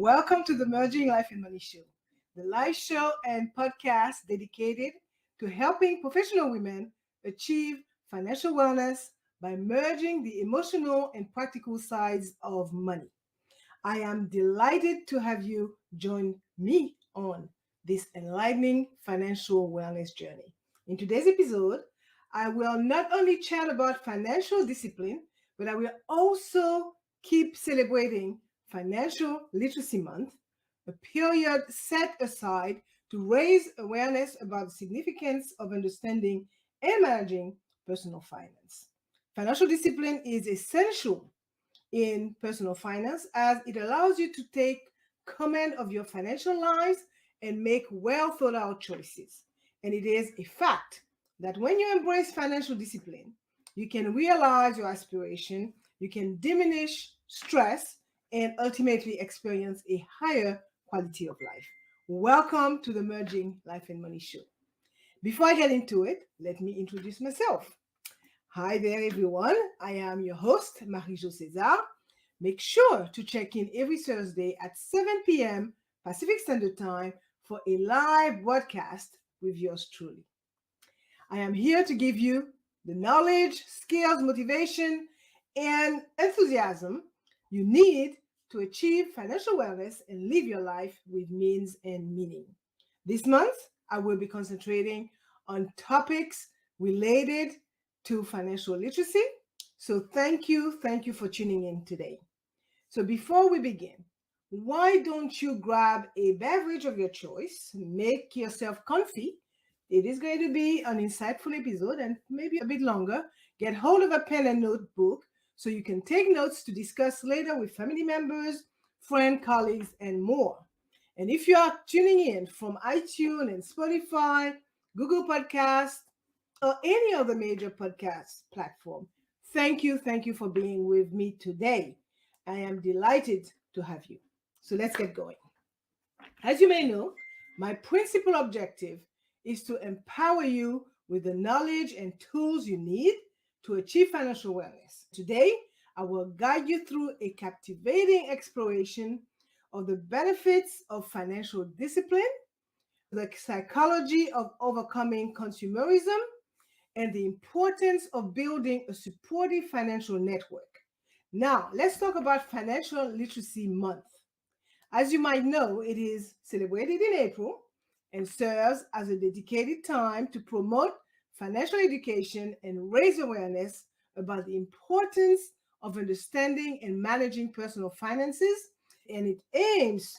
Welcome to the Merging Life and Money Show, the live show and podcast dedicated to helping professional women achieve financial wellness by merging the emotional and practical sides of money. I am delighted to have you join me on this enlightening financial wellness journey. In today's episode, I will not only chat about financial discipline, but I will also keep celebrating Financial Literacy Month, a period set aside to raise awareness about the significance of understanding and managing personal finance. Financial discipline is essential in personal finance as it allows you to take command of your financial lives and make well thought out choices. And it is a fact that when you embrace financial discipline, you can realize your aspiration, you can diminish stress, and ultimately experience a higher quality of life. Welcome to the Merging Life and Money Show. Before I get into it, let me introduce myself. Hi there, everyone. I am your host, Marie-Jo César. Make sure to check in every Thursday at 7 p.m. Pacific Standard Time for a live broadcast with yours truly. I am here to give you the knowledge, skills, motivation, and enthusiasm you need to achieve financial wellness and live your life with means and meaning. This month, I will be concentrating on topics related to financial literacy. So thank you for tuning in today. So before we begin, why don't you grab a beverage of your choice, make yourself comfy. It is going to be an insightful episode and maybe a bit longer. Get hold of a pen and notebook so you can take notes to discuss later with family members, friends, colleagues, and more. And if you are tuning in from iTunes and Spotify, Google Podcasts, or any other major podcast platform, thank you for being with me today. I am delighted to have you. So let's get going. As you may know, my principal objective is to empower you with the knowledge and tools you need to achieve financial wellness. Today, I will guide you through a captivating exploration of the benefits of financial discipline, the psychology of overcoming consumerism, and the importance of building a supportive financial network. Now, let's talk about Financial Literacy Month. As you might know, it is celebrated in April and serves as a dedicated time to promote financial education and raise awareness about the importance of understanding and managing personal finances. And it aims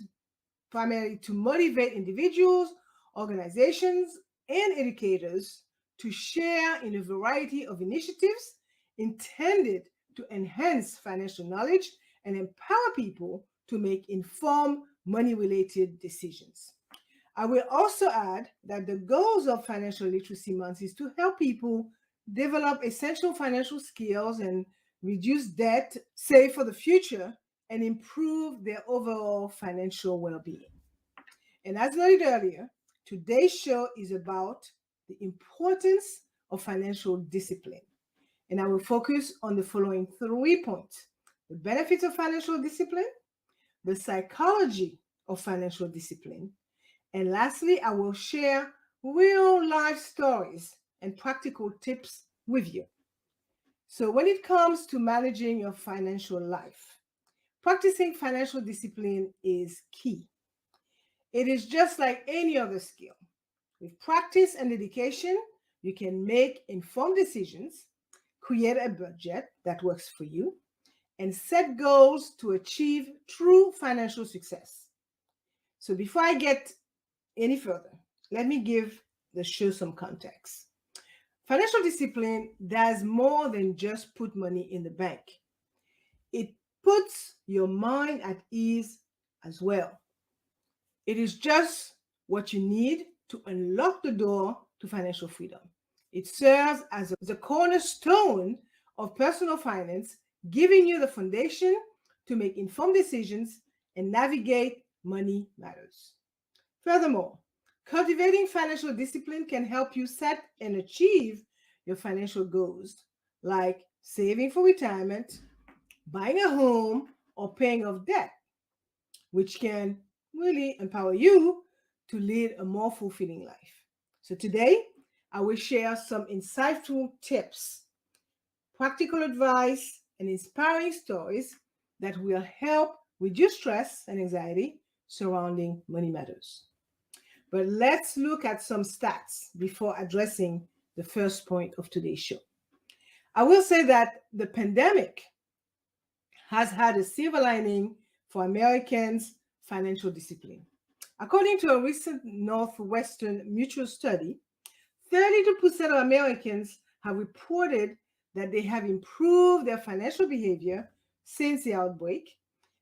primarily to motivate individuals, organizations, and educators to share in a variety of initiatives intended to enhance financial knowledge and empower people to make informed money-related decisions. I will also add that the goals of Financial Literacy Month is to help people develop essential financial skills and reduce debt, save for the future, and improve their overall financial well-being. And as noted earlier, today's show is about the importance of financial discipline. And I will focus on the following 3 points: the benefits of financial discipline, the psychology of financial discipline, and lastly, I will share real life stories and practical tips with you. So when it comes to managing your financial life, practicing financial discipline is key. It is just like any other skill. With practice and dedication, you can make informed decisions, create a budget that works for you, and set goals to achieve true financial success. So before I get any further, let me give the show some context. Financial discipline does more than just put money in the bank. It puts your mind at ease as well. It is just what you need to unlock the door to financial freedom. It serves as the cornerstone of personal finance, giving you the foundation to make informed decisions and navigate money matters. Furthermore, cultivating financial discipline can help you set and achieve your financial goals, like saving for retirement, buying a home, or paying off debt. which can really empower you to lead a more fulfilling life. So today, I will share some insightful tips, practical advice, and inspiring stories that will help reduce stress and anxiety surrounding money matters. But let's look at some stats before addressing the first point of today's show. I will say that the pandemic has had a silver lining for Americans' financial discipline. According to a recent Northwestern Mutual study, 32% of Americans have reported that they have improved their financial behavior since the outbreak,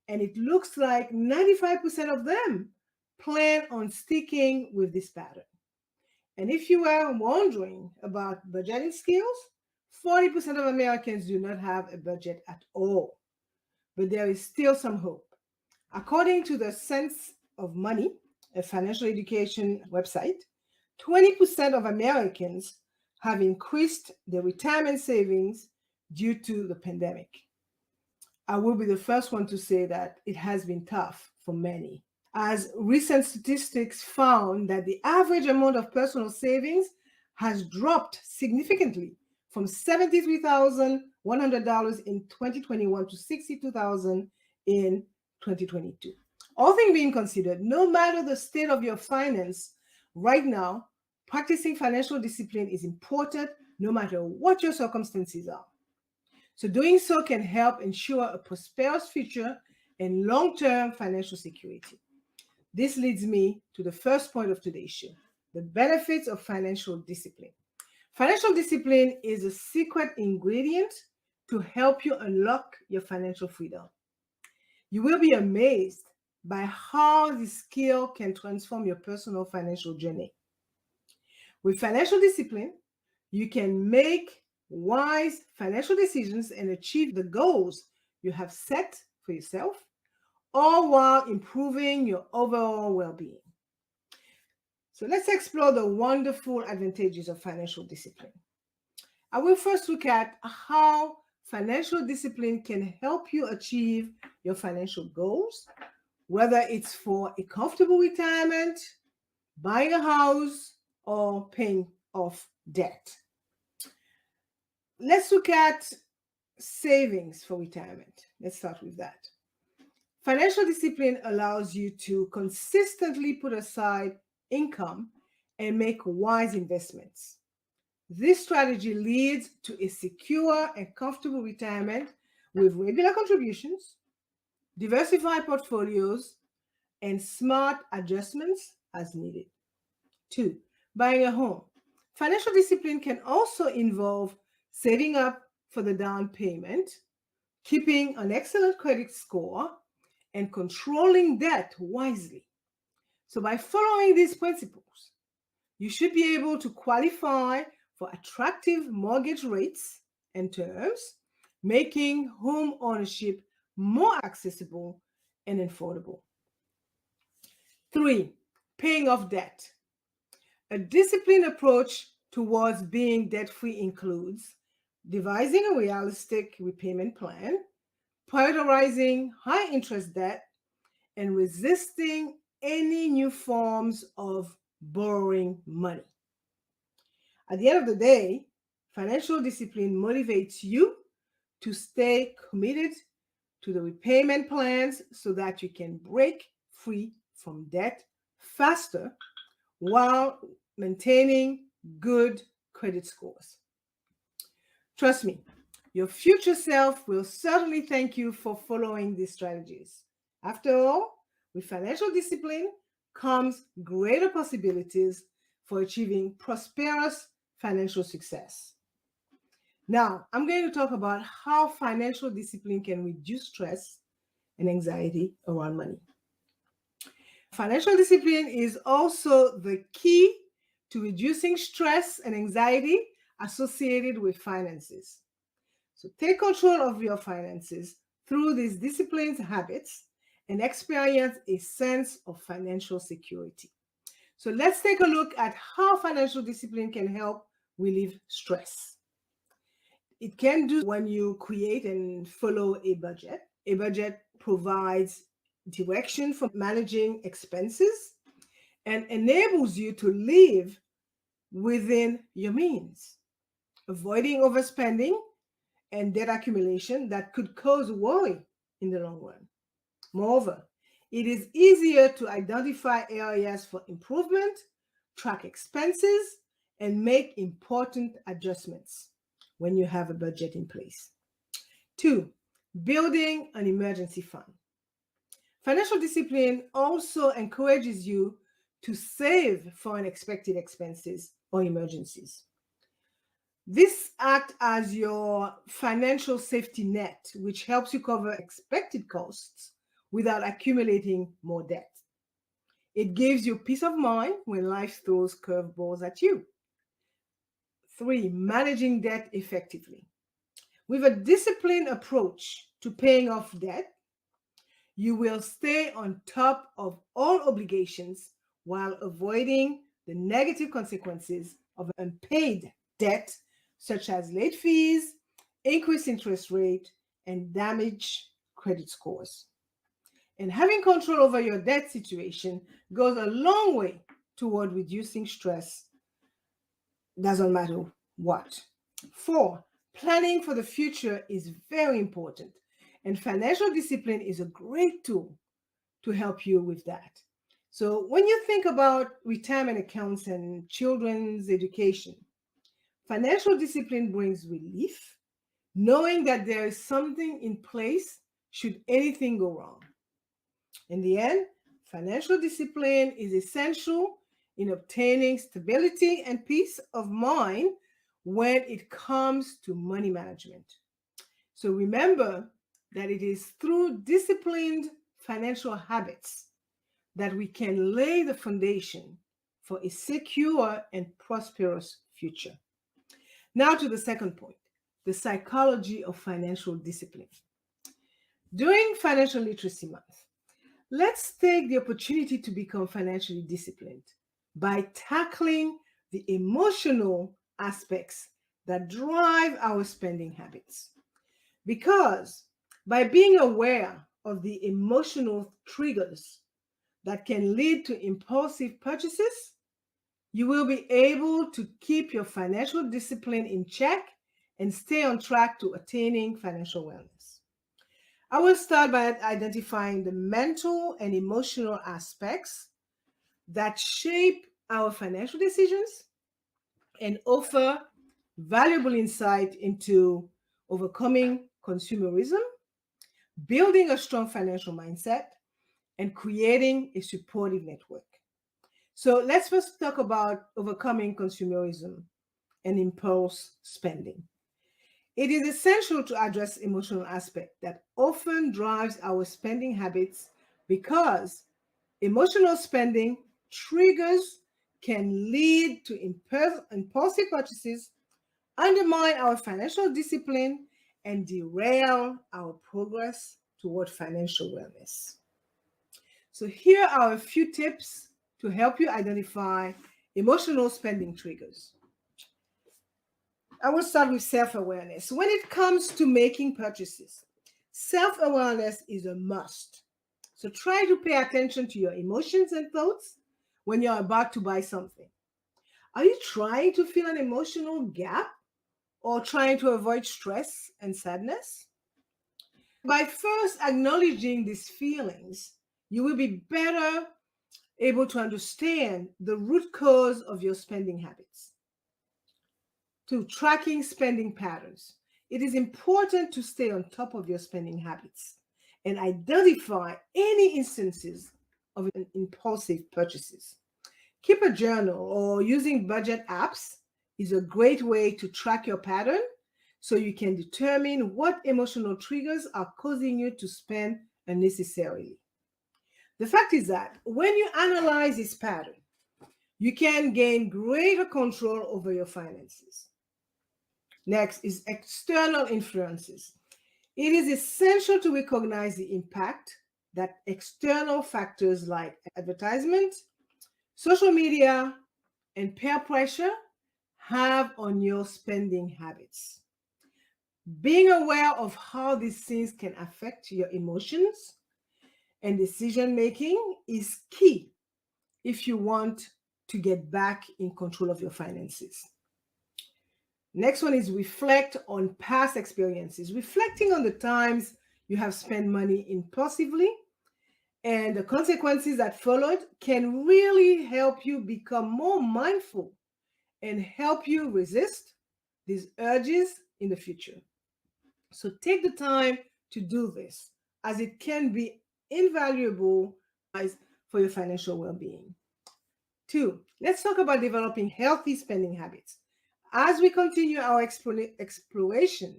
and it looks like 95% of them plan on sticking with this pattern. And if you were wondering about budgeting skills, 40% of Americans do not have a budget at all. But there is still some hope. According to the Sense of Money, a financial education website, 20% of Americans have increased their retirement savings due to the pandemic. I will be the first one to say that it has been tough for many, as recent statistics found that the average amount of personal savings has dropped significantly from $73,100 in 2021 to $62,000 in 2022. All things being considered, no matter the state of your finance right now, practicing financial discipline is important no matter what your circumstances are. So doing so can help ensure a prosperous future and long-term financial security. This leads me to the first point of today's show, the benefits of financial discipline. Financial discipline is a secret ingredient to help you unlock your financial freedom. You will be amazed by how this skill can transform your personal financial journey. With financial discipline, you can make wise financial decisions and achieve the goals you have set for yourself, all while improving your overall well-being. So let's explore the wonderful advantages of financial discipline. I will first look at how financial discipline can help you achieve your financial goals, whether it's for a comfortable retirement, buying a house, or paying off debt. Let's look at savings for retirement. Let's start with that. Financial discipline allows you to consistently put aside income and make wise investments. This strategy leads to a secure and comfortable retirement with regular contributions, diversified portfolios, and smart adjustments as needed. 2, buying a home. Financial discipline can also involve saving up for the down payment, keeping an excellent credit score, and controlling debt wisely. So by following these principles, you should be able to qualify for attractive mortgage rates and terms, making home ownership more accessible and affordable. 3, paying off debt. A disciplined approach towards being debt-free includes devising a realistic repayment plan, prioritizing high-interest debt, and resisting any new forms of borrowing money. At the end of the day, financial discipline motivates you to stay committed to the repayment plans so that you can break free from debt faster while maintaining good credit scores. Trust me, your future self will certainly thank you for following these strategies. After all, with financial discipline comes greater possibilities for achieving prosperous financial success. Now, I'm going to talk about how financial discipline can reduce stress and anxiety around money. Financial discipline is also the key to reducing stress and anxiety associated with finances. So take control of your finances through these disciplined habits and experience a sense of financial security. So let's take a look at how financial discipline can help relieve stress. It can do when you create and follow a budget. A budget provides direction for managing expenses, and enables you to live within your means, avoiding overspending and debt accumulation that could cause worry in the long run. Moreover, it is easier to identify areas for improvement, track expenses, and make important adjustments when you have a budget in place. 2, building an emergency fund. Financial discipline also encourages you to save for unexpected expenses or emergencies. This acts as your financial safety net, which helps you cover expected costs without accumulating more debt. It gives you peace of mind when life throws curveballs at you. 3, managing debt effectively. With a disciplined approach to paying off debt, you will stay on top of all obligations while avoiding the negative consequences of unpaid debt, such as late fees, increased interest rate, and damaged credit scores. And having control over your debt situation goes a long way toward reducing stress, doesn't matter what. 4, planning for the future is very important, and financial discipline is a great tool to help you with that. So when you think about retirement accounts and children's education, financial discipline brings relief, knowing that there is something in place should anything go wrong. In the end, financial discipline is essential in obtaining stability and peace of mind when it comes to money management. So remember that it is through disciplined financial habits that we can lay the foundation for a secure and prosperous future. Now to the second point, the psychology of financial discipline. During Financial Literacy Month, let's take the opportunity to become financially disciplined by tackling the emotional aspects that drive our spending habits. Because by being aware of the emotional triggers that can lead to impulsive purchases, you will be able to keep your financial discipline in check and stay on track to attaining financial wellness. I will start by identifying the mental and emotional aspects that shape our financial decisions and offer valuable insight into overcoming consumerism, building a strong financial mindset, and creating a supportive network. So let's first talk about overcoming consumerism and impulse spending. It is essential to address emotional aspect that often drives our spending habits because emotional spending triggers can lead to impulsive purchases, undermine our financial discipline, and derail our progress toward financial wellness. So here are a few tips to help you identify emotional spending triggers. I will start with self-awareness. When it comes to making purchases, self-awareness is a must. So try to pay attention to your emotions and thoughts when you're about to buy something. Are you trying to fill an emotional gap or trying to avoid stress and sadness? By first acknowledging these feelings, you will be better able to understand the root cause of your spending habits. 2, tracking spending patterns. It is important to stay on top of your spending habits and identify any instances of impulsive purchases. Keep a journal or using budget apps is a great way to track your pattern so you can determine what emotional triggers are causing you to spend unnecessarily. The fact is that when you analyze this pattern, you can gain greater control over your finances. Next is external influences. It is essential to recognize the impact that external factors like advertisement, social media, and peer pressure have on your spending habits. Being aware of how these things can affect your emotions and decision making is key if you want to get back in control of your finances. Next one is reflect on past experiences. Reflecting on the times you have spent money impulsively and the consequences that followed can really help you become more mindful and help you resist these urges in the future. So take the time to do this, as it can be invaluable for your financial well-being. 2, let's talk about developing healthy spending habits. As we continue our exploration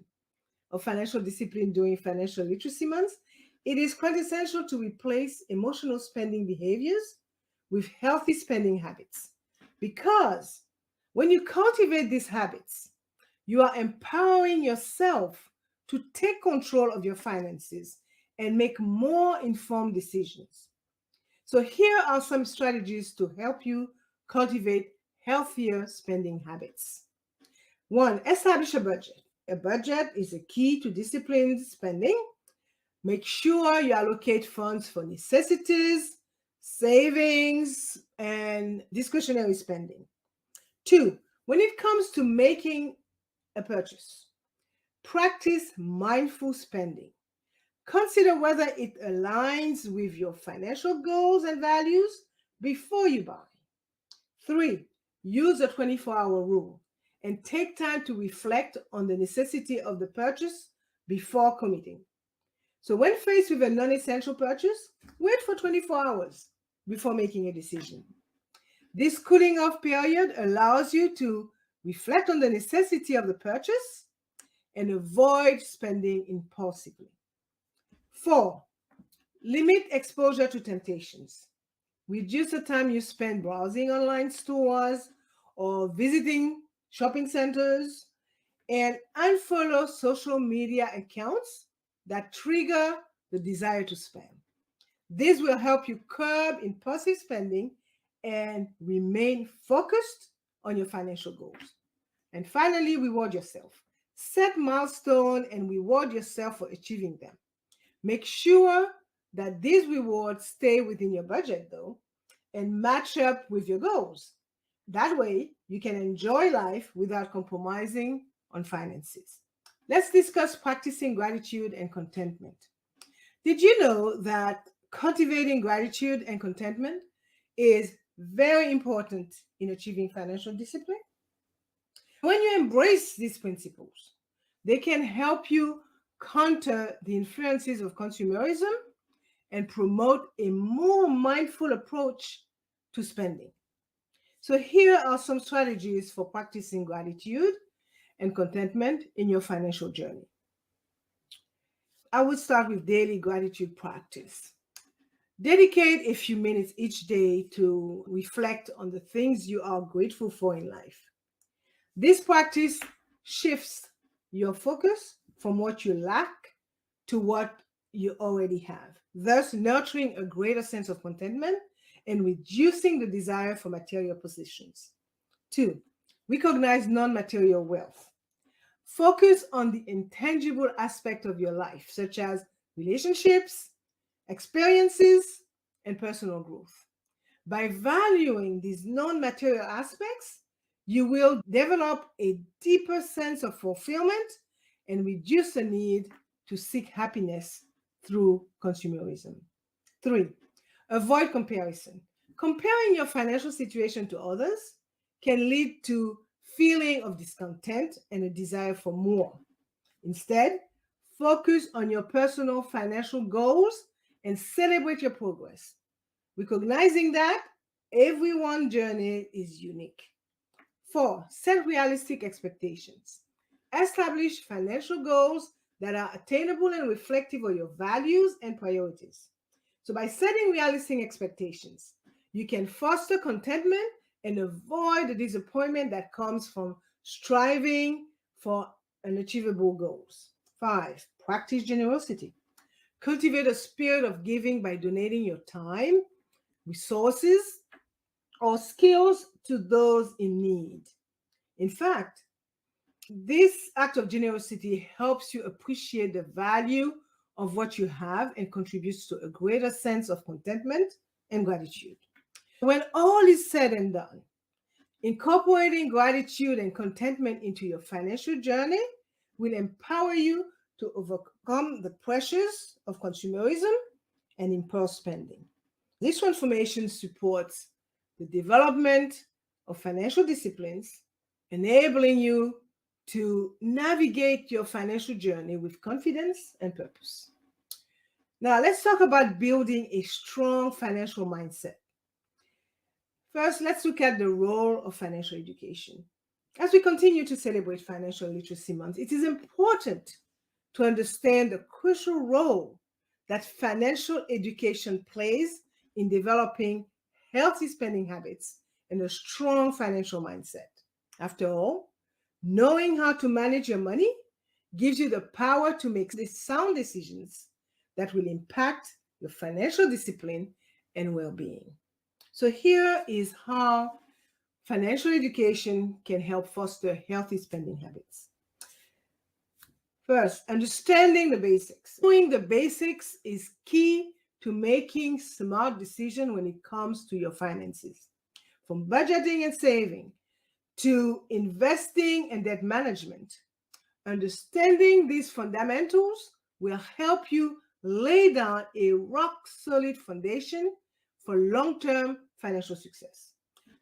of financial discipline during Financial Literacy Month, it is quintessential to replace emotional spending behaviors with healthy spending habits. Because when you cultivate these habits, you are empowering yourself to take control of your finances and make more informed decisions. So here are some strategies to help you cultivate healthier spending habits. 1, establish a budget. A budget is a key to disciplined spending. Make sure you allocate funds for necessities, savings, and discretionary spending. 2, when it comes to making a purchase, practice mindful spending. Consider whether it aligns with your financial goals and values before you buy. 3, use the 24-hour rule and take time to reflect on the necessity of the purchase before committing. So when faced with a non-essential purchase, wait for 24 hours before making a decision. This cooling off period allows you to reflect on the necessity of the purchase and avoid spending impulsively. 4, limit exposure to temptations. Reduce the time you spend browsing online stores or visiting shopping centers, and unfollow social media accounts that trigger the desire to spend. This will help you curb impulsive spending and remain focused on your financial goals. And finally, reward yourself. Set milestones and reward yourself for achieving them. Make sure that these rewards stay within your budget, though, and match up with your goals. That way, you can enjoy life without compromising on finances. Let's discuss practicing gratitude and contentment. Did you know that cultivating gratitude and contentment is very important in achieving financial discipline? When you embrace these principles, they can help you counter the influences of consumerism and promote a more mindful approach to spending. So here are some strategies for practicing gratitude and contentment in your financial journey. I would start with daily gratitude practice. Dedicate a few minutes each day to reflect on the things you are grateful for in life. This practice shifts your focus from what you lack to what you already have, thus nurturing a greater sense of contentment and reducing the desire for material possessions. 2, recognize non-material wealth. Focus on the intangible aspect of your life, such as relationships, experiences, and personal growth. By valuing these non-material aspects, you will develop a deeper sense of fulfillment and reduce the need to seek happiness through consumerism. 3, avoid comparison. Comparing your financial situation to others can lead to feeling of discontent and a desire for more. Instead, focus on your personal financial goals and celebrate your progress, recognizing that everyone's journey is unique. 4, set realistic expectations. Establish financial goals that are attainable and reflective of your values and priorities. So by setting realistic expectations, you can foster contentment and avoid the disappointment that comes from striving for unachievable goals. 5, practice generosity. Cultivate a spirit of giving by donating your time, resources, or skills to those in need. In fact, this act of generosity helps you appreciate the value of what you have and contributes to a greater sense of contentment and gratitude. When all is said and done, incorporating gratitude and contentment into your financial journey will empower you to overcome the pressures of consumerism and impulse spending. This transformation supports the development of financial disciplines, enabling you to navigate your financial journey with confidence and purpose. Now, let's talk about building a strong financial mindset. First, let's look at the role of financial education. As we continue to celebrate Financial Literacy Month, it is important to understand the crucial role that financial education plays in developing healthy spending habits and a strong financial mindset. After all, knowing how to manage your money gives you the power to make sound decisions that will impact your financial discipline and well-being. So here is how financial education can help foster healthy spending habits. First, understanding the basics. Knowing the basics is key to making smart decisions when it comes to your finances. From budgeting and saving to investing and debt management, understanding these fundamentals will help you lay down a rock-solid foundation for long-term financial success.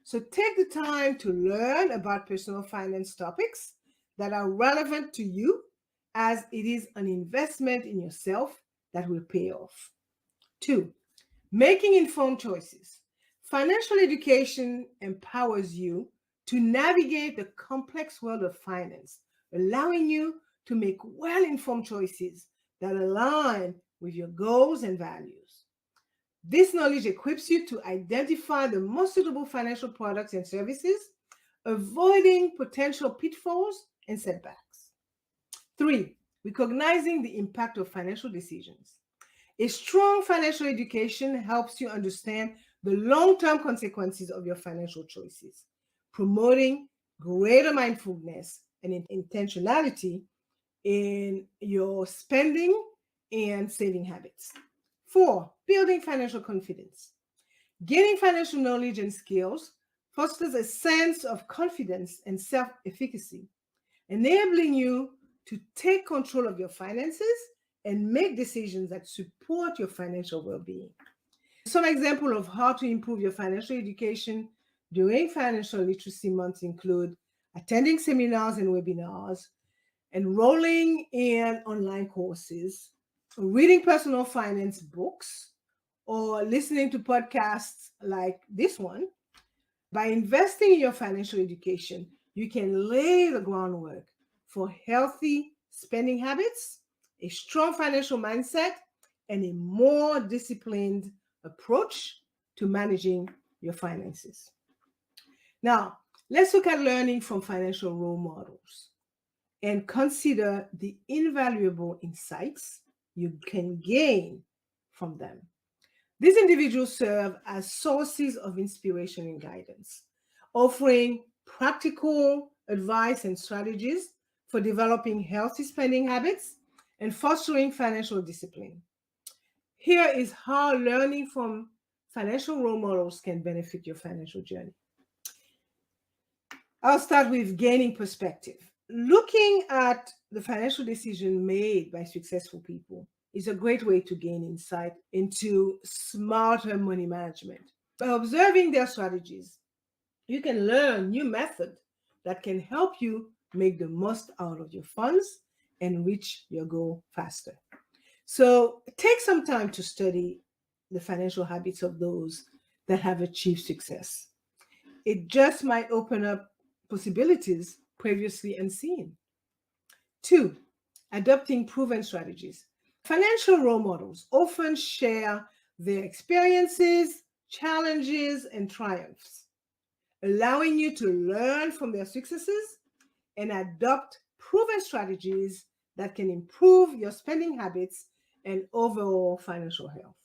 So take the time to learn about personal finance topics that are relevant to you, as it is an investment in yourself that will pay off. 2, making informed choices. Financial education empowers you to navigate the complex world of finance, allowing you to make well-informed choices that align with your goals and values. This knowledge equips you to identify the most suitable financial products and services, avoiding potential pitfalls and setbacks. 3, recognizing the impact of financial decisions. A strong financial education helps you understand the long-term consequences of your financial choices, promoting greater mindfulness and intentionality in your spending and saving habits. 4, building financial confidence. Gaining financial knowledge and skills fosters a sense of confidence and self-efficacy, enabling you to take control of your finances and make decisions that support your financial well-being. Some examples of how to improve your financial education during Financial Literacy Month include attending seminars and webinars, enrolling in online courses, reading personal finance books, or listening to podcasts like this one. By investing in your financial education, you can lay the groundwork for healthy spending habits, a strong financial mindset, and a more disciplined approach to managing your finances. Now, let's look at learning from financial role models and consider the invaluable insights you can gain from them. These individuals serve as sources of inspiration and guidance, offering practical advice and strategies for developing healthy spending habits and fostering financial discipline. Here is how learning from financial role models can benefit your financial journey. I'll start with gaining perspective. Looking at the financial decision made by successful people is a great way to gain insight into smarter money management. By observing their strategies, you can learn new methods that can help you make the most out of your funds and reach your goal faster. So take some time to study the financial habits of those that have achieved success. It just might open up possibilities previously unseen. 2, adopting proven strategies. Financial role models often share their experiences, challenges, and triumphs, allowing you to learn from their successes and adopt proven strategies that can improve your spending habits and overall financial health.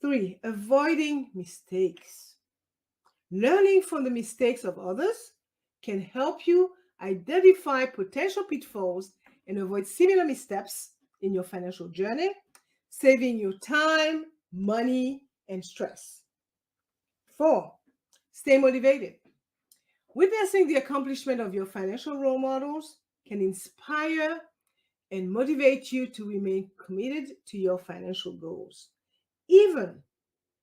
3, avoiding mistakes. Learning from the mistakes of others can help you identify potential pitfalls and avoid similar missteps in your financial journey, saving you time, money, and stress. 4, stay motivated. Witnessing the accomplishment of your financial role models can inspire and motivate you to remain committed to your financial goals, even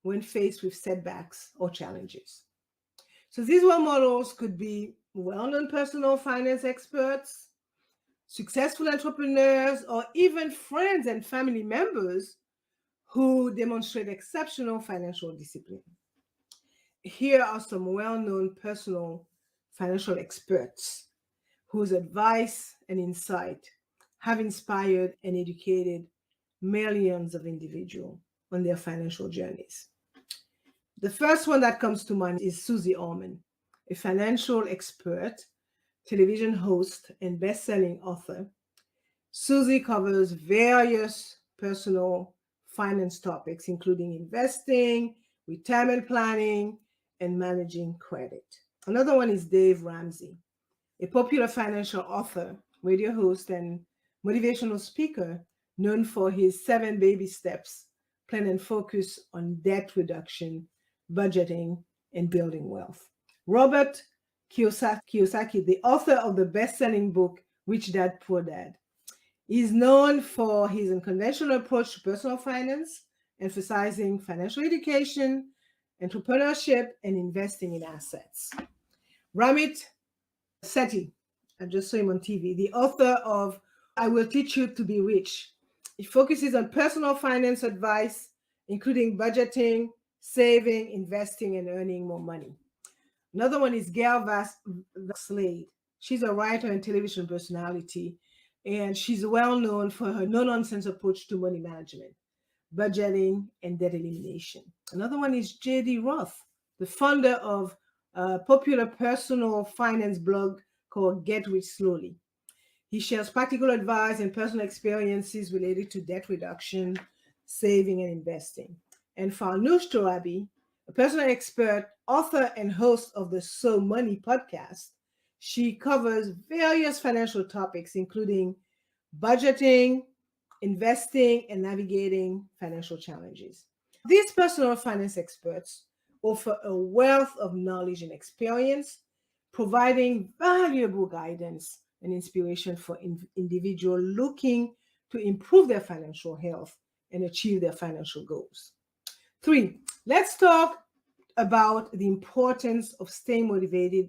when faced with setbacks or challenges. So these role models could be well-known personal finance experts, successful entrepreneurs, or even friends and family members who demonstrate exceptional financial discipline. Here are some well-known personal financial experts whose advice and insight have inspired and educated millions of individuals on their financial journeys. The first one that comes to mind is Suze Orman, a financial expert, television host, and best-selling author. Suze covers various personal finance topics, including investing, retirement planning, and managing credit. Another one is Dave Ramsey, a popular financial author, radio host, and motivational speaker known for his 7 baby steps plan and focus on debt reduction, budgeting, and building wealth. Robert Kiyosaki, the author of the best-selling book Rich Dad Poor Dad, is known for his unconventional approach to personal finance, emphasizing financial education, entrepreneurship, and investing in assets. Ramit Sethi, I just saw him on TV, the author of I Will Teach You to Be Rich. He focuses on personal finance advice, including budgeting, saving, investing, and earning more money. Another one is Gail Slade. She's a writer and television personality, and she's well known for her no-nonsense approach to money management, budgeting, and debt elimination. Another one is J.D. Roth, the founder of a popular personal finance blog called Get Rich Slowly. He shares practical advice and personal experiences related to debt reduction, saving, and investing. And Farnoosh Torabi, a personal expert, author, and host of the So Money podcast, she covers various financial topics, including budgeting, investing, and navigating financial challenges. These personal finance experts offer a wealth of knowledge and experience, providing valuable guidance and inspiration for individuals looking to improve their financial health and achieve their financial goals. 3, let's talk about the importance of staying motivated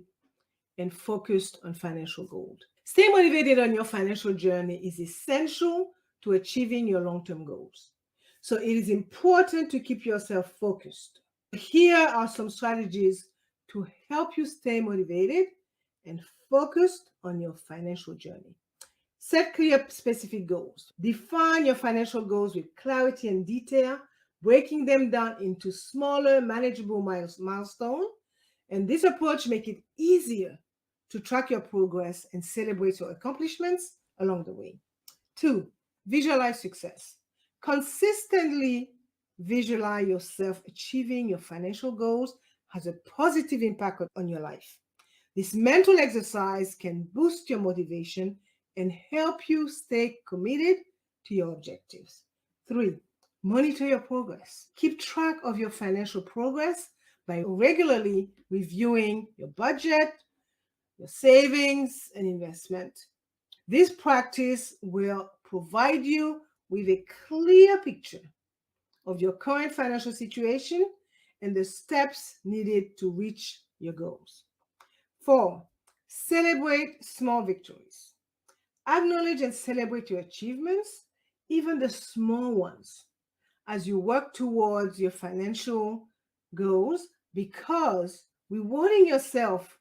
and focused on financial goals. Staying motivated on your financial journey is essential to achieving your long-term goals. So it is important to keep yourself focused. Here are some strategies to help you stay motivated and focused on your financial journey. Set clear, specific goals. Define your financial goals with clarity and detail, breaking them down into smaller, manageable milestones. And this approach makes it easier to track your progress and celebrate your accomplishments along the way. 2, visualize success. Consistently visualize yourself achieving your financial goals has a positive impact on your life. This mental exercise can boost your motivation and help you stay committed to your objectives. 3, monitor your progress. Keep track of your financial progress by regularly reviewing your budget, your savings, and investment. This practice will provide you with a clear picture of your current financial situation and the steps needed to reach your goals. 4, celebrate small victories. Acknowledge and celebrate your achievements, even the small ones, as you work towards your financial goals, because rewarding yourself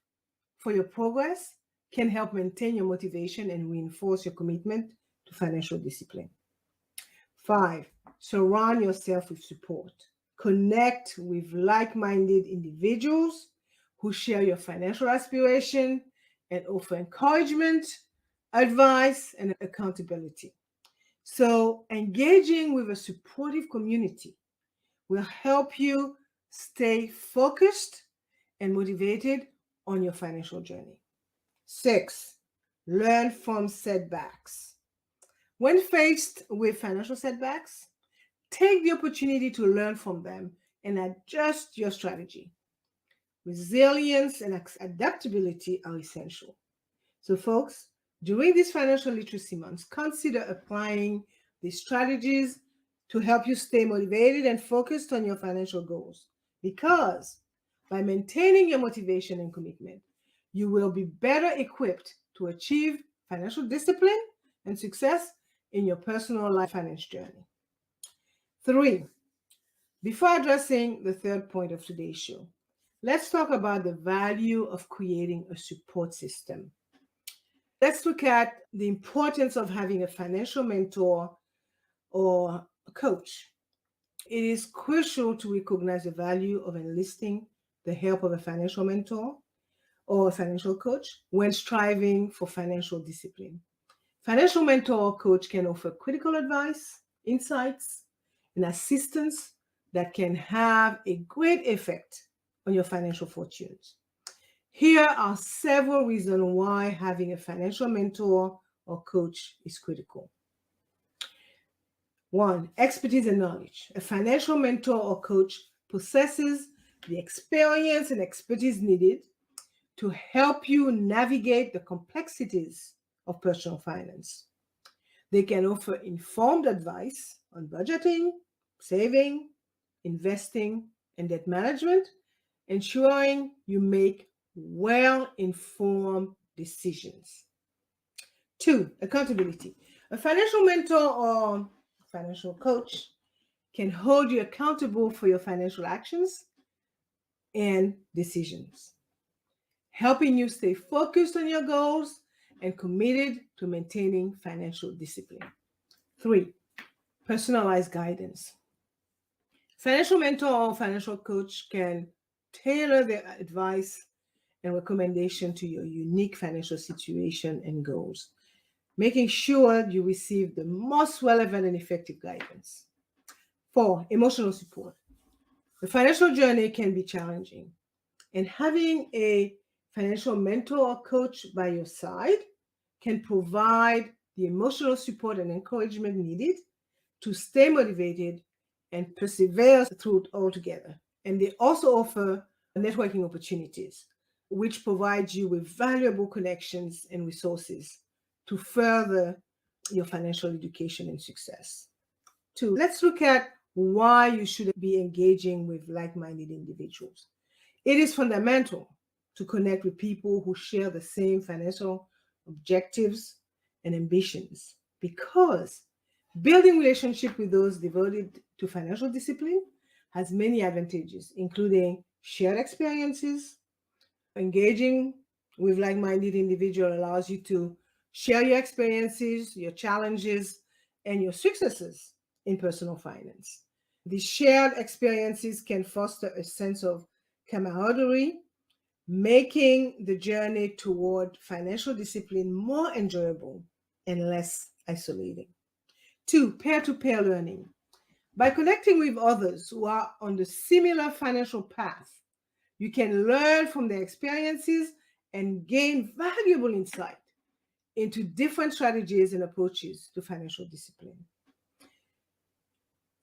for your progress can help maintain your motivation and reinforce your commitment to financial discipline. 5, surround yourself with support. Connect with like-minded individuals who share your financial aspiration and offer encouragement, advice, and accountability. So engaging with a supportive community will help you stay focused and motivated on your financial journey. 6, learn from setbacks. When faced with financial setbacks, take the opportunity to learn from them and adjust your strategy. Resilience and adaptability are essential. So, folks, during this financial literacy month, consider applying these strategies to help you stay motivated and focused on your financial goals. Because by maintaining your motivation and commitment, you will be better equipped to achieve financial discipline and success in your personal life finance journey. 3. Before addressing the third point of today's show, let's talk about the value of creating a support system. Let's look at the importance of having a financial mentor or a coach. It is crucial to recognize the value of enlisting the help of a financial mentor or a financial coach when striving for financial discipline. Financial mentor or coach can offer critical advice, insights, and assistance that can have a great effect on your financial fortunes. Here are several reasons why having a financial mentor or coach is critical. 1. Expertise and knowledge. A financial mentor or coach possesses the experience and expertise needed to help you navigate the complexities of personal finance. They can offer informed advice on budgeting, saving, investing, and debt management, ensuring you make well-informed decisions. 2. Accountability. A financial mentor or financial coach can hold you accountable for your financial actions and decisions, helping you stay focused on your goals and committed to maintaining financial discipline. 3. Personalized guidance. Financial mentor or financial coach can tailor their advice and recommendation to your unique financial situation and goals, making sure you receive the most relevant and effective guidance. 4. Emotional support. The financial journey can be challenging, and having a financial mentor or coach by your side can provide the emotional support and encouragement needed to stay motivated and persevere through it all together. And they also offer networking opportunities, which provide you with valuable connections and resources to further your financial education and success. 2. Let's look at why you should be engaging with like-minded individuals. It is fundamental to connect with people who share the same financial objectives and ambitions, because building relationship with those devoted to financial discipline has many advantages, including shared experiences. Engaging with like-minded individuals allows you to share your experiences, your challenges, and your successes in personal finance. These shared experiences can foster a sense of camaraderie, making the journey toward financial discipline more enjoyable and less isolating. 2. Peer-to-peer learning. By connecting with others who are on the similar financial path, you can learn from their experiences and gain valuable insight into different strategies and approaches to financial discipline.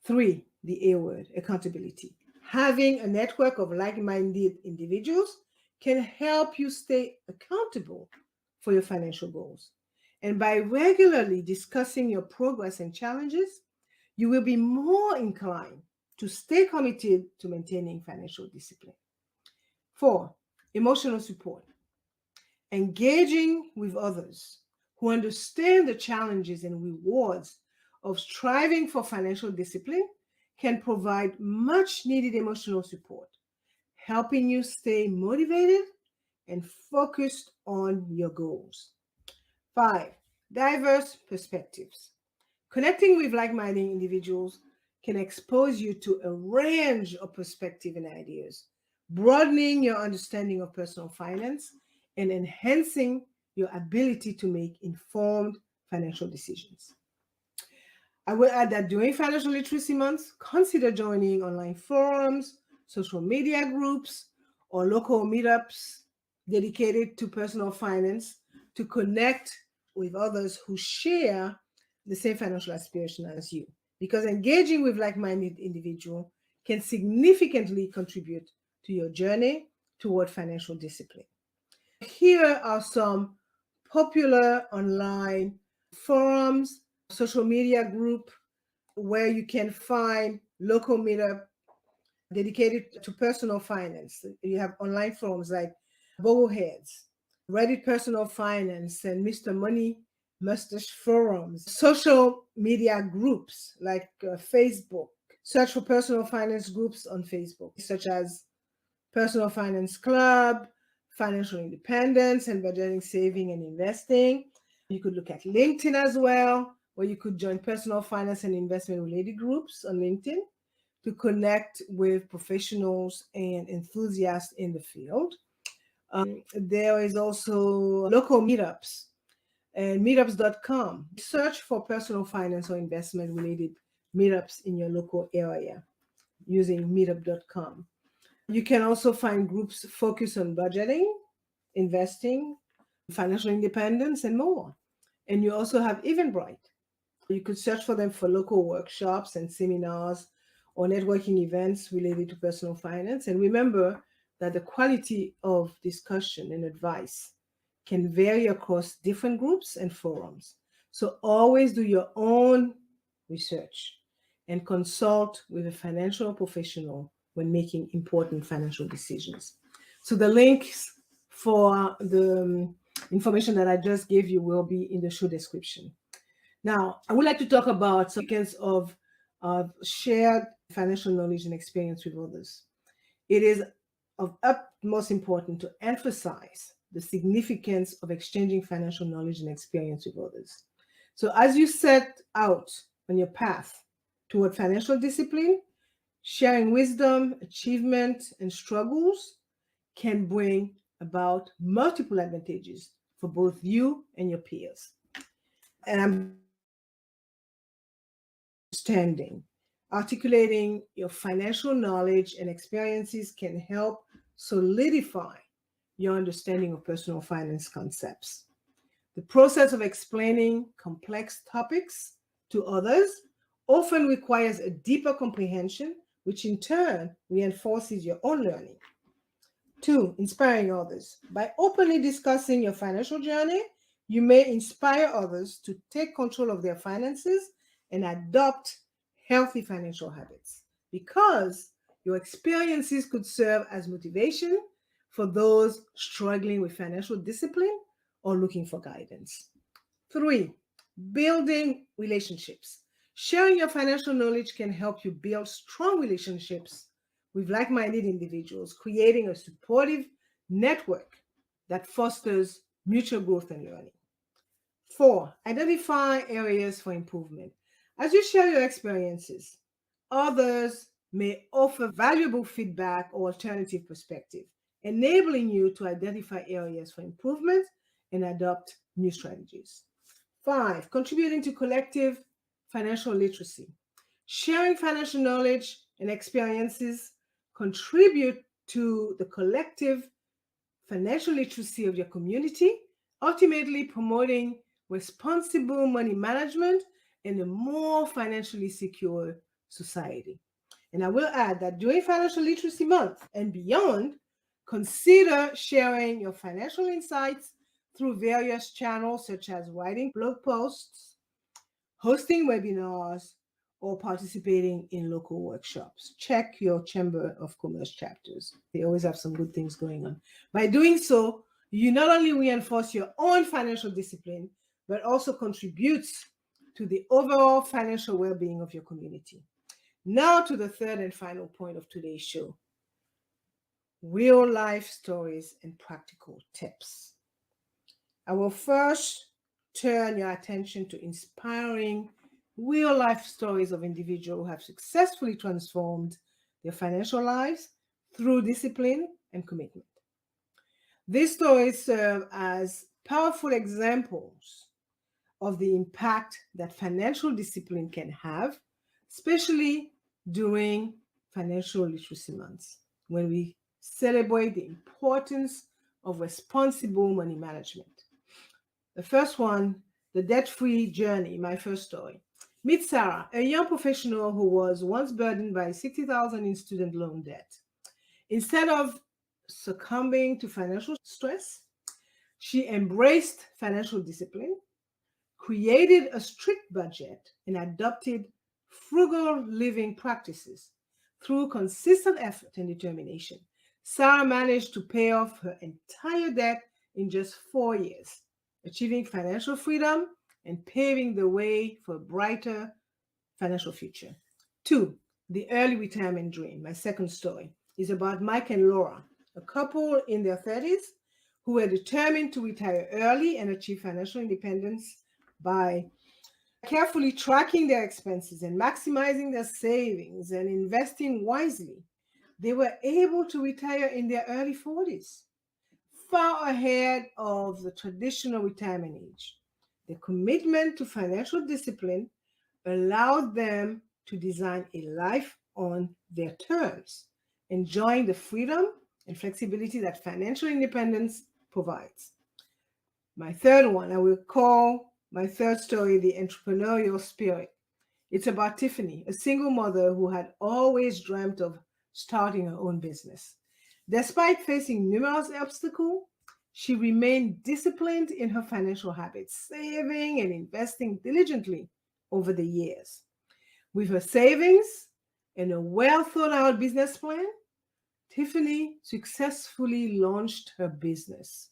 3. The A word, accountability. Having a network of like-minded individuals can help you stay accountable for your financial goals. And by regularly discussing your progress and challenges, you will be more inclined to stay committed to maintaining financial discipline. 4. Emotional support. Engaging with others who understand the challenges and rewards of striving for financial discipline can provide much needed emotional support, helping you stay motivated and focused on your goals. 5. Diverse perspectives. Connecting with like-minded individuals can expose you to a range of perspectives and ideas, broadening your understanding of personal finance and enhancing your ability to make informed financial decisions. I will add that during Financial Literacy Month, consider joining online forums, social media groups, or local meetups dedicated to personal finance to connect with others who share the same financial aspiration as you, because engaging with like-minded individuals can significantly contribute to your journey toward financial discipline. Here are some popular online forums, social media group where you can find local meetup dedicated to personal finance. You have online forums like Bobbleheads, Reddit Personal Finance, and Mr. Money Mustache forums, social media groups like Facebook. Search for personal finance groups on Facebook, such as Personal Finance Club, Financial Independence, and Budgeting, Saving, and Investing. You could look at LinkedIn as well, where you could join personal finance and investment related groups on LinkedIn to connect with professionals and enthusiasts in the field. There is also local meetups and meetups.com. Search for personal finance or investment related meetups in your local area using meetup.com. You can also find groups focused on budgeting, investing, financial independence, and more. And you also have Eventbrite. You could search for them for local workshops and seminars or networking events related to personal finance. And remember that the quality of discussion and advice can vary across different groups and forums. So always do your own research and consult with a financial professional when making important financial decisions. So the links for the information that I just gave you will be in the show description. Now, I would like to talk about significance of shared financial knowledge and experience with others. It is of utmost importance to emphasize the significance of exchanging financial knowledge and experience with others. So as you set out on your path toward financial discipline, sharing wisdom, achievement, and struggles can bring about multiple advantages for both you and your peers. And I'm understanding, articulating your financial knowledge and experiences can help solidify your understanding of personal finance concepts. The process of explaining complex topics to others often requires a deeper comprehension, which in turn reinforces your own learning. 2, inspiring others. By openly discussing your financial journey, you may inspire others to take control of their finances and adopt healthy financial habits, because your experiences could serve as motivation for those struggling with financial discipline or looking for guidance. 3, building relationships. Sharing your financial knowledge can help you build strong relationships with like-minded individuals, creating a supportive network that fosters mutual growth and learning. 4, identify areas for improvement. As you share your experiences, others may offer valuable feedback or alternative perspective, enabling you to identify areas for improvement and adopt new strategies. 5, contributing to collective financial literacy. Sharing financial knowledge and experiences contribute to the collective financial literacy of your community, ultimately promoting responsible money management and a more financially secure society. And I will add that during Financial Literacy Month and beyond, consider sharing your financial insights through various channels such as writing blog posts, hosting webinars, or participating in local workshops. Check your Chamber of Commerce chapters. They always have some good things going on. By doing so, you not only reinforce your own financial discipline, but also contributes to the overall financial well-being of your community. Now to the third and final point of today's show: real-life stories and practical tips. I will first turn your attention to inspiring real-life stories of individuals who have successfully transformed their financial lives through discipline and commitment. These stories serve as powerful examples of the impact that financial discipline can have, especially during Financial Literacy Months, when we celebrate the importance of responsible money management. The first one The debt-free journey, my first story. Meet Sarah, a young professional who was once burdened by 60,000 in student loan debt. Instead of succumbing to financial stress, she embraced financial discipline, created a strict budget, and adopted frugal living practices. Through consistent effort and determination, Sarah managed to pay off her entire debt in just 4 years, achieving financial freedom and paving the way for a brighter financial future. Two, the early retirement dream. My second story is about Mike and Laura, a couple in their 30s who were determined to retire early and achieve financial independence by carefully tracking their expenses and maximizing their savings and investing wisely. They were able to retire in their early 40s, far ahead of the traditional retirement age. The commitment to financial discipline allowed them to design a life on their terms, enjoying the freedom and flexibility that financial independence provides. My third one, I will call my third story the entrepreneurial spirit. It's about Tiffany, a single mother who had always dreamt of starting her own business. Despite facing numerous obstacles, she remained disciplined in her financial habits, saving and investing diligently over the years. With her savings and a well thought out business plan, Tiffany successfully launched her business,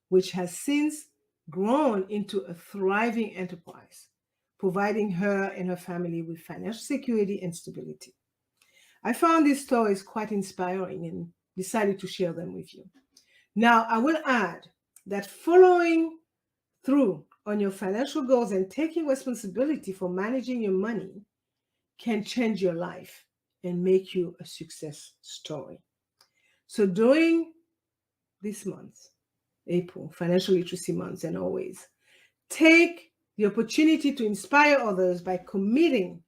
which has since grown into a thriving enterprise, providing her and her family with financial security and stability. I found these stories quite inspiring and decided to share them with you. Now, I will add that following through on your financial goals and taking responsibility for managing your money can change your life and make you a success story. So during this month, April, Financial Literacy Month, and always, take the opportunity to inspire others by committing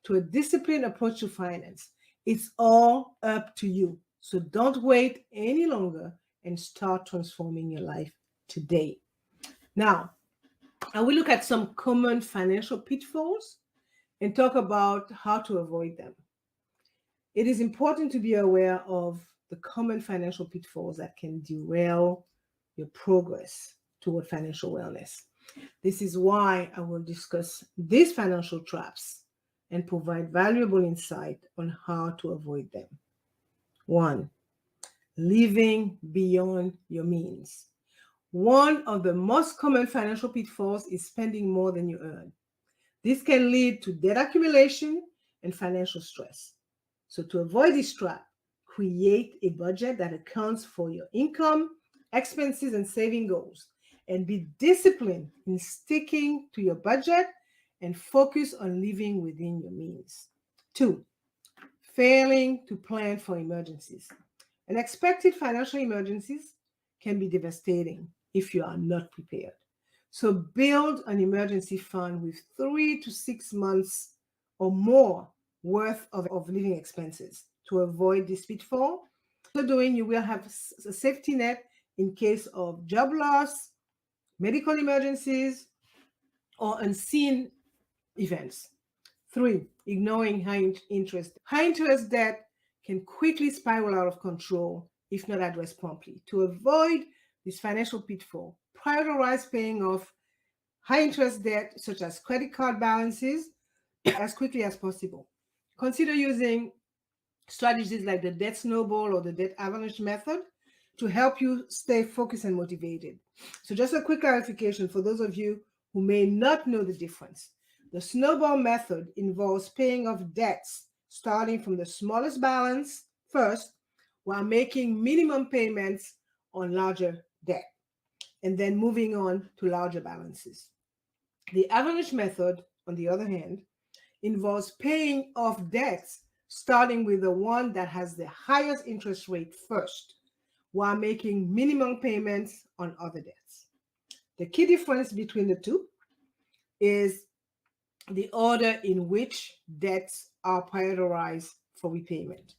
to a disciplined approach to finance. It's all up to you. So don't wait any longer and start transforming your life today. Now, I will look at some common financial pitfalls and talk about how to avoid them. It is important to be aware of the common financial pitfalls that can derail your progress toward financial wellness. This is why I will discuss these financial traps and provide valuable insight on how to avoid them. One, living beyond your means. One of the most common financial pitfalls is spending more than you earn. This can lead to debt accumulation and financial stress. So to avoid this trap, create a budget that accounts for your income, expenses, and saving goals, and be disciplined in sticking to your budget and focus on living within your means. Two, failing to plan for emergencies. Unexpected financial emergencies can be devastating if you are not prepared. So build an emergency fund with 3 to 6 months or more worth of living expenses to avoid this pitfall. So doing, you will have a safety net in case of job loss, medical emergencies, or unseen events. 3, ignoring high interest. High interest debt can quickly spiral out of control if not addressed promptly. To avoid this financial pitfall, prioritize paying off high interest debt such as credit card balances as quickly as possible. Consider using strategies like the debt snowball or the debt avalanche method to help you stay focused and motivated. So just a quick clarification for those of you who may not know the difference. The snowball method involves paying off debts starting from the smallest balance first while making minimum payments on larger debt and then moving on to larger balances. The avalanche method, on the other hand, involves paying off debts starting with the one that has the highest interest rate first while making minimum payments on other debts. The key difference between the two is the order in which debts are prioritized for repayment.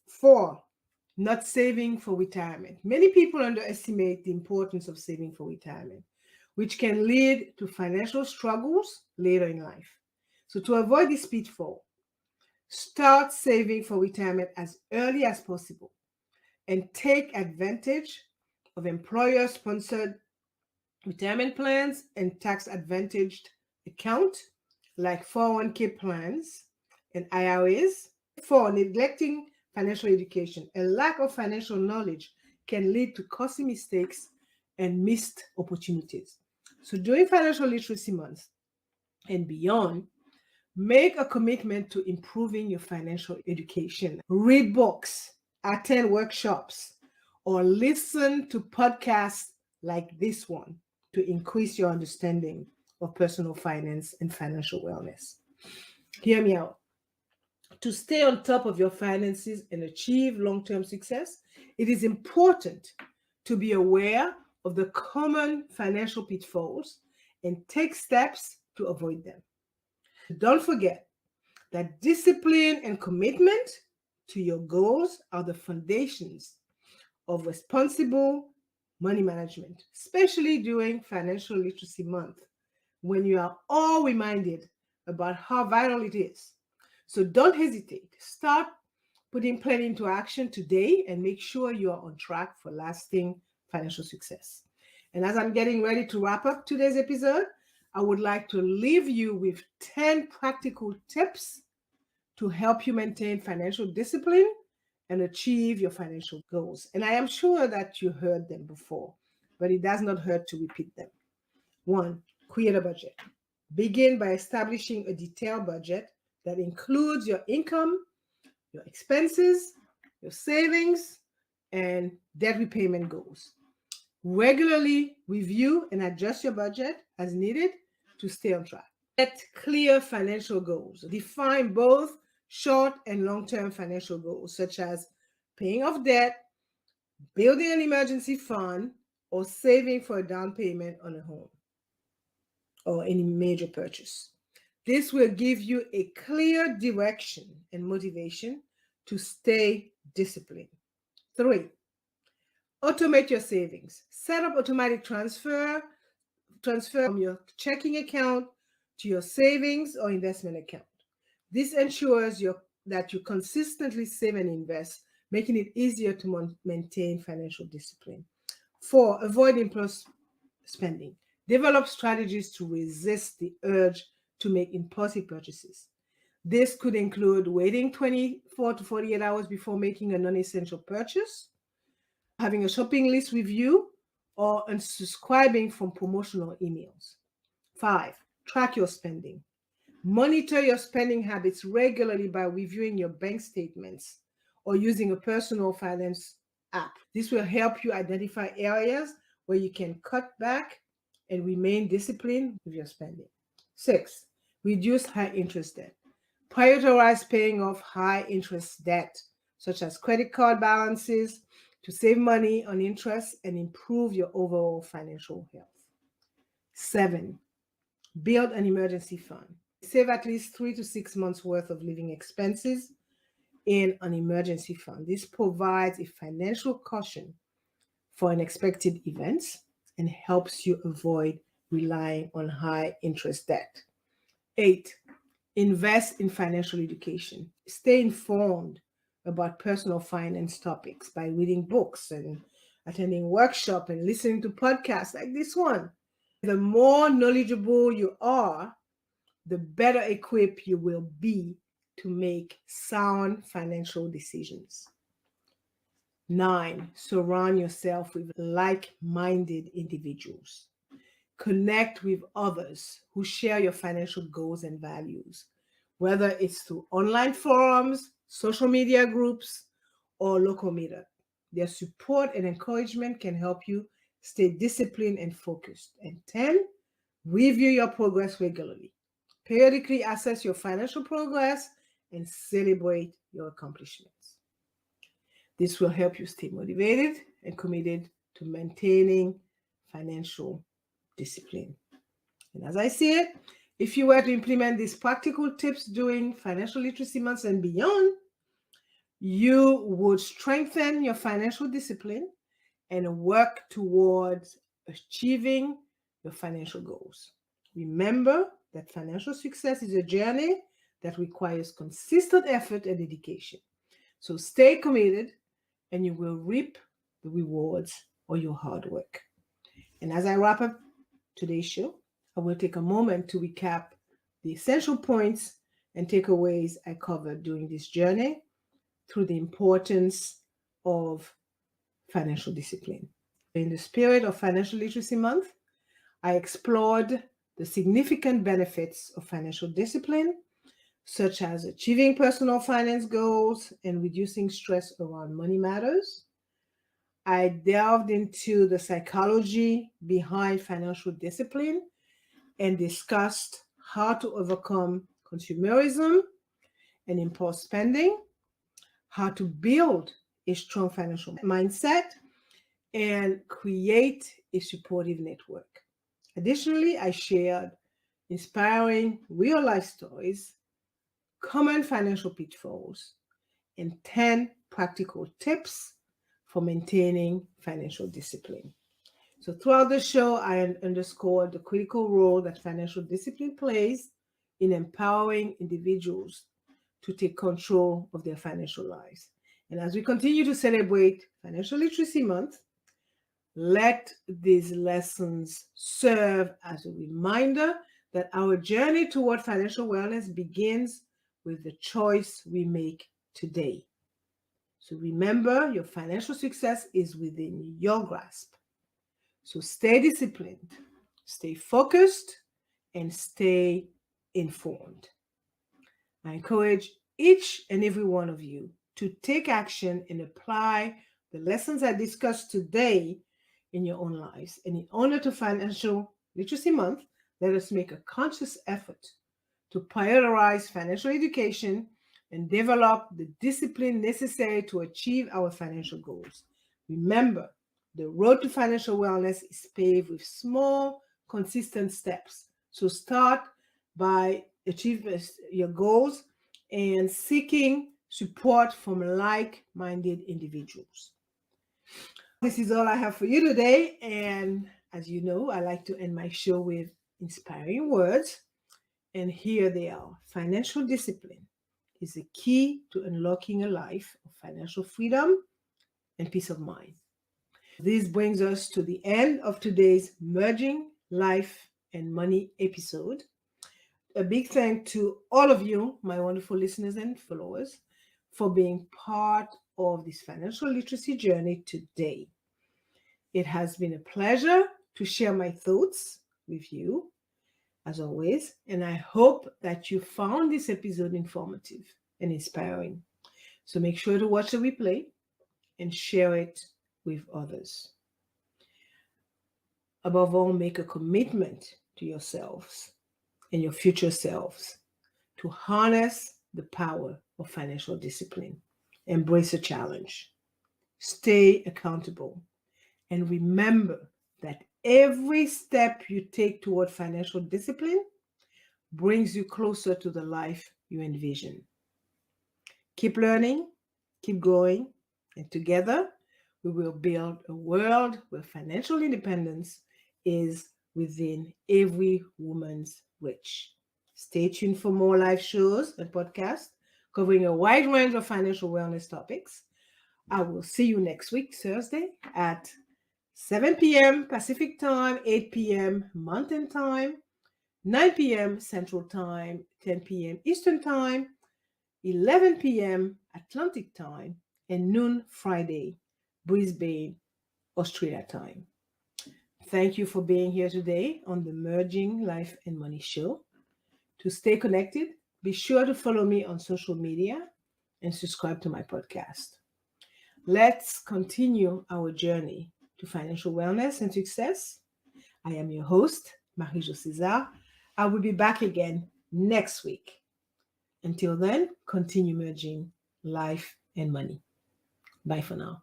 4, not saving for retirement. Many people underestimate the importance of saving for retirement. which can lead to financial struggles later in life. So, to avoid this pitfall, start saving for retirement as early as possible and take advantage of employer sponsored retirement plans and tax advantaged accounts like 401k plans and IRAs. For neglecting financial education, a lack of financial knowledge can lead to costly mistakes and missed opportunities. So during Financial Literacy Month and beyond, make a commitment to improving your financial education. Read books, attend workshops, or listen to podcasts like this one to increase your understanding of personal finance and financial wellness. Hear me out. To stay on top of your finances and achieve long-term success, it is important to be aware of the common financial pitfalls and take steps to avoid them. Don't forget that discipline and commitment to your goals are the foundations of responsible money management, especially during Financial Literacy Month, when you are all reminded about how vital it is. So don't hesitate. Start putting planning into action today and make sure you are on track for lasting financial success. And as I'm getting ready to wrap up today's episode, I would like to leave you with 10 practical tips to help you maintain financial discipline and achieve your financial goals. And I am sure that you heard them before, but it does not hurt to repeat them. 1, create a budget. Begin by establishing a detailed budget that includes your income, your expenses, your savings, and debt repayment goals. Regularly review and adjust your budget as needed to stay on track. Set clear financial goals. Define both short and long-term financial goals, such as paying off debt, building an emergency fund, or saving for a down payment on a home or any major purchase. This will give you a clear direction and motivation to stay disciplined. 3, automate your savings. Set up automatic transfer from your checking account to your savings or investment account. This ensures that you consistently save and invest, making it easier to maintain financial discipline. 4, avoid impulse spending. Develop strategies to resist the urge to make impulsive purchases. This could include waiting 24 to 48 hours before making a non-essential purchase, having a shopping list with you, or unsubscribing from promotional emails. 5, track your spending. Monitor your spending habits regularly by reviewing your bank statements or using a personal finance app. This will help you identify areas where you can cut back and remain disciplined with your spending. 6, reduce high interest debt. Prioritize paying off high interest debt, such as credit card balances, to save money on interest and improve your overall financial health. 7, build an emergency fund. Save at least 3 to 6 months worth of living expenses in an emergency fund. This provides a financial cushion for unexpected events and helps you avoid relying on high interest debt. 8, invest in financial education. Stay informed about personal finance topics by reading books and attending workshops and listening to podcasts like this one. The more knowledgeable you are, the better equipped you will be to make sound financial decisions. 9, surround yourself with like-minded individuals. Connect with others who share your financial goals and values, whether it's through online forums, social media groups, or local meetup. Their support and encouragement can help you stay disciplined and focused. And 10, review your progress regularly. Periodically assess your financial progress and celebrate your accomplishments. This will help you stay motivated and committed to maintaining financial discipline. And as I see it, if you were to implement these practical tips during Financial Literacy Months and beyond, you would strengthen your financial discipline and work towards achieving your financial goals. Remember that financial success is a journey that requires consistent effort and dedication. So stay committed and you will reap the rewards of your hard work. And as I wrap up today's show, I will take a moment to recap the essential points and takeaways I covered during this journey through the importance of financial discipline. In the spirit of Financial Literacy Month, I explored the significant benefits of financial discipline, such as achieving personal finance goals and reducing stress around money matters. I delved into the psychology behind financial discipline and discussed how to overcome consumerism and impulse spending, how to build a strong financial mindset, and create a supportive network. Additionally, I shared inspiring real-life stories, common financial pitfalls, and 10 practical tips for maintaining financial discipline. So throughout the show, I underscored the critical role that financial discipline plays in empowering individuals to take control of their financial lives. And as we continue to celebrate Financial Literacy Month, let these lessons serve as a reminder that our journey toward financial wellness begins with the choice we make today. So remember, your financial success is within your grasp. So stay disciplined, stay focused, and stay informed. I encourage each and every one of you to take action and apply the lessons I discussed today in your own lives. And in honor to Financial Literacy Month, let us make a conscious effort to prioritize financial education and develop the discipline necessary to achieve our financial goals. Remember, the road to financial wellness is paved with small, consistent steps. So start by achieving your goals and seeking support from like-minded individuals. This is all I have for you today. And as you know, I like to end my show with inspiring words. And here they are. Financial discipline is the key to unlocking a life of financial freedom and peace of mind. This brings us to the end of today's Merging Life and Money episode. A big thank to all of you, my wonderful listeners and followers, for being part of this financial literacy journey today. It has been a pleasure to share my thoughts with you, as always, and I hope that you found this episode informative and inspiring. So make sure to watch the replay and share it with others. Above all, make a commitment to yourselves and your future selves to harness the power of financial discipline. Embrace a challenge. Stay accountable. And remember that every step you take toward financial discipline brings you closer to the life you envision. Keep learning, keep growing, and together we will build a world where financial independence is within every woman's reach. Stay tuned for more live shows and podcasts covering a wide range of financial wellness topics. I will see you next week, Thursday, at 7 p.m. Pacific Time, 8 p.m. Mountain Time, 9 p.m. Central Time, 10 p.m. Eastern Time, 11 p.m. Atlantic Time, and noon Friday, Brisbane, Australia Time. Thank you for being here today on the Merging Life and Money show. To stay connected, be sure to follow me on social media and subscribe to my podcast. Let's continue our journey to financial wellness and success. I am your host, Marie-Jo César. I will be back again next week. Until then, continue merging life and money. Bye for now.